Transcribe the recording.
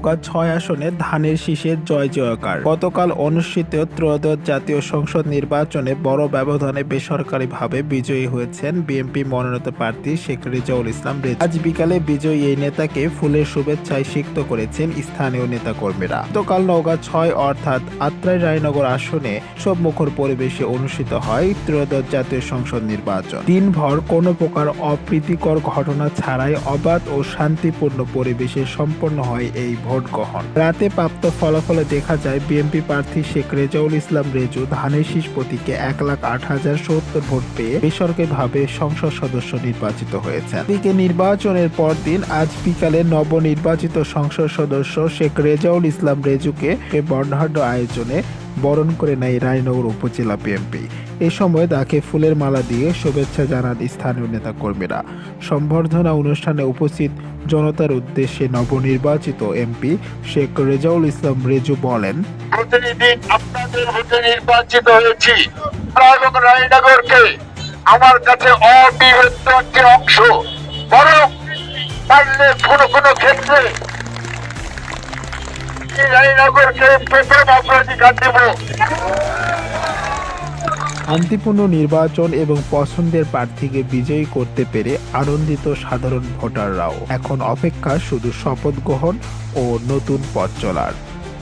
নওগাঁ ৬ আসনে ধানের শীষের জয় জয়কার। গতকাল অনুষ্ঠিত ত্রয়োদশ জাতীয় সংসদ নির্বাচনে বড় ব্যবধানে বেসরকারিভাবে বিজয়ী হয়েছেন বিএনপি মনোনীত প্রার্থী শেখ রেজাউল ইসলাম রেজু। আজ বিকালে বিজয়ী এই নেতাকে ফুলের শুভেচ্ছায় সিক্ত করেছেন স্থানীয় নেতাকর্মীরা। গতকাল নওগাঁ ৬ অর্থাৎ আত্রাই রায়নগর আসনে উৎসবমুখর পরিবেশে অনুষ্ঠিত হয় ত্রয়োদশ জাতীয় সংসদ নির্বাচন। দিনভর কোনো প্রকার অপ্রীতিকর ঘটনা ছাড়াই অবাধ ও শান্তিপূর্ণ পরিবেশে সম্পন্ন হয় এই ভোট গ্রহণ। রাতে প্রাপ্ত ফলাফলে দেখা যায় বিএনপি প্রার্থী শেখ রেজাউল ইসলাম রেজু ধানের শীষ প্রতীকে ১,০৮,০৭০ ভোট পেয়ে বেসরকারিভাবে সংসদ সদস্য নির্বাচিত হয়েছেন। এদিকে নির্বাচনের পরদিন আজ বিকালে নবনির্বাচিত সংসদ সদস্য শেখ রেজাউল ইসলাম রেজুকে বর্ণাঢ্য আয়োজনে বরণ করে নেয় রায়নগর উপজেলা বিএনপি। এ সময় তাকে ফুলের মালা দিয়ে শুভেচ্ছা জানান স্থানীয় নেতাকর্মীরা। সম্বর্ধনা অনুষ্ঠানে উপস্থিত জনতার উদ্দেশ্যে নবনির্বাচিত এমপি শেখ রেজাউল ইসলাম রেজু বলেন, প্রতিনিধি আপনাদের ভোটে নির্বাচিত হয়েছি। রায়নগরকে আমার কাছে অবিভক্ত একটি অংশ, বরং পারলে কোনো কোনো ক্ষেত্রে রায়নগরকে প্রথম অগ্রাধিকার দেব। শান্তিপূর্ণ নির্বাচন এবং পছন্দের প্রার্থীকে বিজয়ী করতে পেরে আনন্দিত সাধারণ ভোটাররাও। এখন অপেক্ষা শুধু শপথ গ্রহণ ও নতুন পথ চলার।